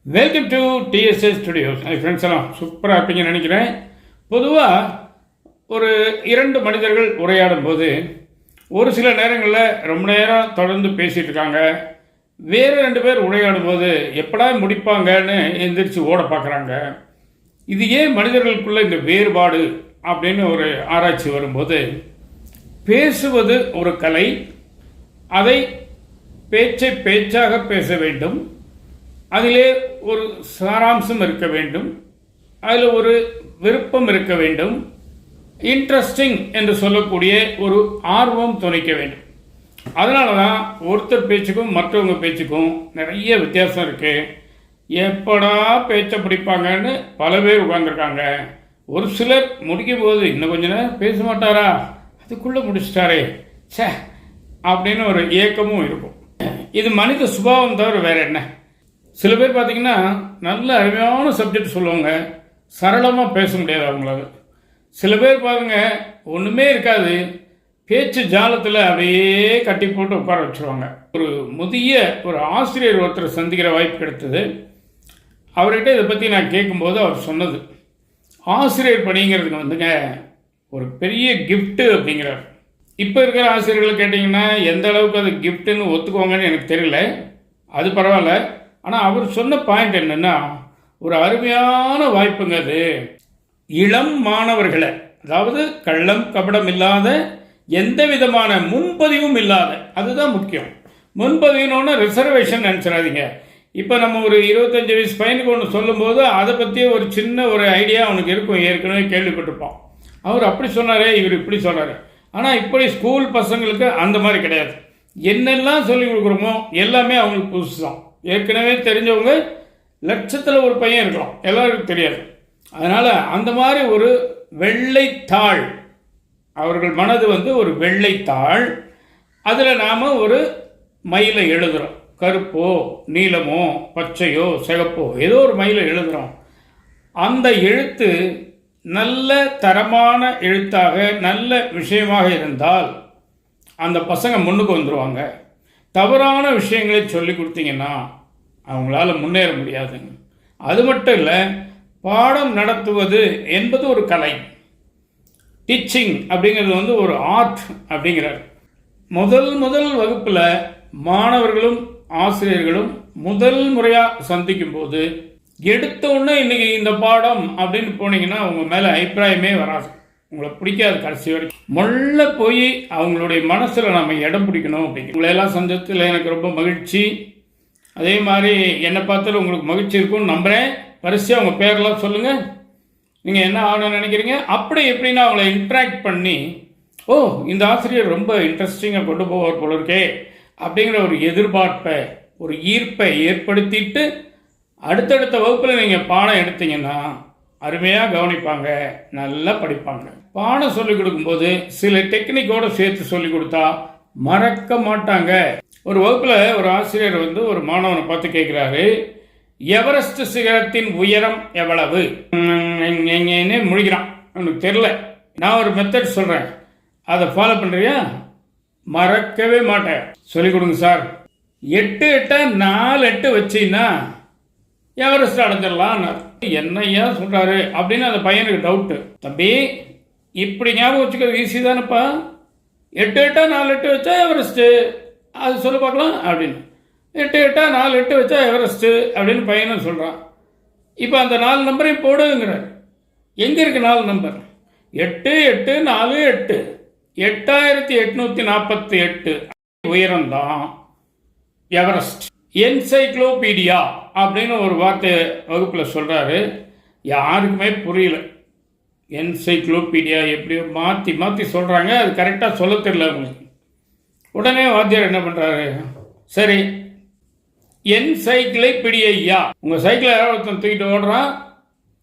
Welcome to TDS studios. Friends எல்லாம் சூப்பராக இருப்பீங்கன்னு நினைக்கிறேன். பொதுவாக ஒரு இரண்டு மனிதர்கள் உரையாடும் போது ஒரு சில நேரங்களில் ரொம்ப நேரம் தொடர்ந்து பேசிகிட்டு இருக்காங்க. வேறு ரெண்டு பேர் உரையாடும் போது எப்படா முடிப்பாங்கன்னு எந்திரிச்சு ஓட பார்க்குறாங்க. இது ஏன் மனிதர்களுக்குள்ள இந்த வேறுபாடு அப்படின்னு ஒரு ஆராய்ச்சி வரும்போது, பேசுவது ஒரு கலை, அதை பேச்சை பேச்சாக பேச வேண்டும், அதிலே ஒரு சாராம்சம் இருக்க வேண்டும், அதில் ஒரு விருப்பம் இருக்க வேண்டும், இன்ட்ரெஸ்டிங் என்று சொல்லக்கூடிய ஒரு ஆர்வம் துணைக்க வேண்டும். அதனால தான் ஒருத்தர் பேச்சுக்கும் மற்றவங்க பேச்சுக்கும் நிறைய வித்தியாசம் இருக்குது. எப்படா பேச்சை பிடிப்பாங்கன்னு பல பேர் உட்காந்துருக்காங்க. ஒரு சிலர் முடிக்கும் போது இன்னும் கொஞ்ச நேரம் பேச மாட்டாரா, அதுக்குள்ளே முடிச்சிட்டாரே சே அப்படின்னு ஒரு ஏக்கமும் இருக்கும். இது மனித சுபாவம் தவிர வேறு என்ன. சில பேர் பார்த்திங்கன்னா நல்ல அருமையான சப்ஜெக்ட் சொல்லுவாங்க, சரளமாக பேச முடியாது அவங்களால. சில பேர் பாருங்க ஒன்றுமே இருக்காது, பேச்சு ஜாலத்தில் அப்படியே கட்டி போட்டு உட்கார வச்சுருவாங்க. ஒரு முதிய ஒரு ஆசிரியர் ஒருத்தர் சந்திக்கிற வாய்ப்பு கிடைத்தது. அவர்கிட்ட இதை பற்றி நான் கேட்கும்போது அவர் சொன்னது, ஆசிரியர் பணிங்கிறதுக்கு வந்துங்க ஒரு பெரிய கிஃப்ட்டு அப்படிங்கிறார். இப்போ இருக்கிற ஆசிரியர்கள் கேட்டிங்கன்னா எந்த அளவுக்கு அது கிஃப்ட்டுன்னு ஒத்துக்குவாங்கன்னு எனக்கு தெரியல, அது பரவாயில்ல. ஆனால் அவர் சொன்ன பாயிண்ட் என்னென்னா, ஒரு அருமையான வாய்ப்புங்க அது. இளம் மாணவர்களை, அதாவது கள்ளம் கபடம் இல்லாத, எந்த விதமான முன்பதிவும் இல்லாத, அதுதான் முக்கியம். முன்பதிவுன்னு ரிசர்வேஷன் நினச்சிடாதீங்க. இப்போ நம்ம ஒரு 25 வயசு பையனுக்கு ஒன்று சொல்லும்போது அதை பற்றியே ஒரு சின்ன ஒரு ஐடியா அவனுக்கு இருக்கும், ஏற்கனவே கேள்விப்பட்டிருப்பான். அவர் அப்படி சொன்னார், இவர் இப்படி சொன்னார். ஆனால் இப்படி ஸ்கூல் பசங்களுக்கு அந்த மாதிரி கிடையாது. என்னெல்லாம் சொல்லிக் கொடுக்குறோமோ எல்லாமே அவங்களுக்கு புதுசு தான். ஏற்கனவே தெரிஞ்சவங்க லட்சத்தில் ஒரு பையன் இருக்கலாம், எல்லாருக்கும் தெரியாது. அதனால் அந்த மாதிரி ஒரு வெள்ளைத்தாள், அவர்கள் மனது ஒரு வெள்ளைத்தாள், அதில் நாம் ஒரு மயிலை எழுதுகிறோம். கருப்போ நீலமோ பச்சையோ சிகப்போ ஏதோ ஒரு மயிலை எழுதுகிறோம். அந்த எழுத்து நல்ல தரமான எழுத்தாக நல்ல விஷயமாக இருந்தால் அந்த பசங்க முன்னுக்கு வந்துடுவாங்க. தவறான விஷயங்களை சொல்லி கொடுத்தீங்கன்னா அவங்களால முன்னேற முடியாதுங்க. அது மட்டும் இல்லை, பாடம் நடத்துவது என்பது ஒரு கலை. டீச்சிங் அப்படிங்கிறது ஒரு ஆர்ட் அப்படிங்கிறார். முதல் வகுப்பில் மாணவர்களும் ஆசிரியர்களும் முதல் முறையாக சந்திக்கும் போது எடுத்த உடனே இன்னைக்கு இந்த பாடம் அப்படின்னு போனீங்கன்னா அவங்க மேலே அபிப்பிராயமே வராது, உங்களை பிடிக்காது. கடைசி வரைக்கும் முள்ள போய் அவங்களுடைய மனசில் நம்ம இடம் பிடிக்கணும். அப்படிங்கிற உங்களையெல்லாம் சந்தத்தில் எனக்கு ரொம்ப மகிழ்ச்சி. அதே மாதிரி என்னை பார்த்தாலும் உங்களுக்கு மகிழ்ச்சி இருக்கும்னு நம்புகிறேன். வரிசையாக உங்கள் பேரெல்லாம் சொல்லுங்கள், நீங்கள் என்ன ஆகணும்னு நினைக்கிறீங்க. அப்படி எப்படின்னா அவங்கள இன்ட்ராக்ட் பண்ணி, ஓ இந்த ஆசிரியர் ரொம்ப இன்ட்ரெஸ்டிங்காக கொண்டு போவார் போல இருக்கே அப்படிங்கிற ஒரு எதிர்பார்ப்பை, ஒரு ஈர்ப்பை ஏற்படுத்திட்டு அடுத்தடுத்த வகுப்பில் நீங்கள் பாடம் எடுத்தீங்கன்னா அருமையாக கவனிப்பாங்க, நல்லா படிப்பாங்க. பாடம் சொல்லிக் கொடுக்கும்போது சில டெக்னிக்கோடு சேர்த்து சொல்லிக் கொடுத்தா மறக்க மாட்டாங்க. ஒரு வகுப்பில் ஒரு ஆசிரியர் ஒரு மாணவனை பார்த்து கேட்குறாரு, எவரெஸ்ட் சிகரத்தின் உயரம் எவ்வளவு? முழிக்கிறான், அவனுக்கு தெரில. நான் ஒரு மெத்தட் சொல்கிறேன், அதை ஃபாலோ பண்ணுறியா? மறக்கவே மாட்டேன். சொல்லிக் கொடுங்க சார். 8 8 4 8 வச்சின்னா எவரெஸ்ட் அடைஞ்சிடலாம். என்னையா சொல்கிறாரு அப்படின்னு அந்த பையனுக்கு டவுட்டு. தம்பி இப்படி ஞாபகம் வச்சுக்கிறது ஈஸி தானேப்பா, 8 8 4 8 வச்சா எவரெஸ்ட்டு, அது சொல்ல பார்க்கலாம் அப்படின்னு. 8 8 4 8 வச்சா எவரெஸ்ட்டு அப்படின்னு பையனும் சொல்கிறான். இப்போ அந்த 4 நம்பரையும் போடுங்கிறார். எங்கே இருக்குது 4 நம்பர்? 8 8 4 8 8848 உயரம்தான் எவரெஸ்ட். என்சைக்ளோபீடியா அப்படின்னு ஒரு வார்த்தை வகுப்பில் சொல்கிறாரு. யாருக்குமே புரியல. என்சைக்ளோபீடியா எப்படியோ மாற்றி சொல்கிறாங்க, அது கரெக்டாக சொல்ல தெரியல அவங்களுக்கு. உடனே வாத்தியார் என்ன பண்ணுறாரு, சரி என்சைக்ளோபீடியா, உங்கள் சைக்கிளை யாரோ ஒருத்தன் தூக்கிட்டு ஓடுறான்,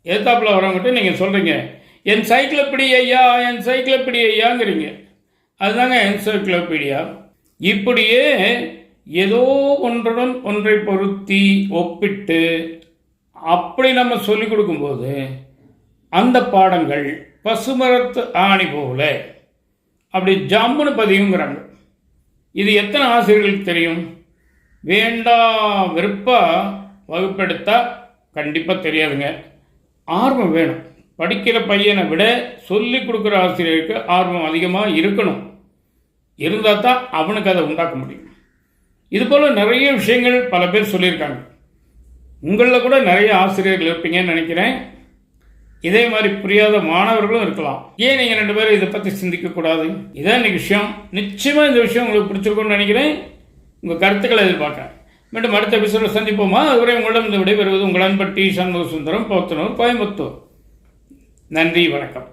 ஏத்தாப்பில் வரவங்கிட்ட நீங்கள் சொல்கிறீங்க என்சைக்ளோபீடியாங்கிறீங்க, அதுதாங்க என்சைக்ளோபீடியா. இப்படியே ஏதோ ஒன்றுடன் ஒன்றை பொருத்தி ஒப்பிட்டு அப்படி நம்ம சொல்லிக் கொடுக்கும்போது அந்த பாடங்கள் பசுமரத்து ஆணி போல அப்படி ஜம்முன்னு பதியுங்கிறாங்க. இது எத்தனை ஆசிரியர்களுக்கு தெரியும்? வேண்டா வெறுப்பா வகுப்பெடுத்தால் கண்டிப்பாக தெரியாதுங்க. ஆர்வம் வேணும். படிக்கிற பையனை விட சொல்லிக் கொடுக்குற ஆசிரியருக்கு ஆர்வம் அதிகமாக இருக்கணும். இருந்தால் தான் அவனுக்கு அதை உண்டாக்க முடியும். இதுபோல் நிறைய விஷயங்கள் பல பேர் சொல்லியிருக்காங்க. உங்களில் கூட நிறைய ஆசிரியர்கள் இருப்பீங்கன்னு நினைக்கிறேன். இதே மாதிரி புரியாத மாணவர்களும் இருக்கலாம். ஏன் நீங்கள் 2 பேரும் இதை பற்றி சிந்திக்கக்கூடாது? இதான் இன்றைக்கி விஷயம். நிச்சயமாக இந்த விஷயம் உங்களுக்கு பிடிச்சிருக்கும்னு நினைக்கிறேன். உங்கள் கருத்துக்களை எதிர்பார்க்குறேன். மீண்டும் அடுத்த எபிசோடில் சந்திப்போமா? அதுவரை உங்களிடம் இந்த விடைபெறுவது உங்கள் அன்பர் டி. சண்முக சுந்தரம், போத்தனூர், கோயம்புத்தூர். நன்றி, வணக்கம்.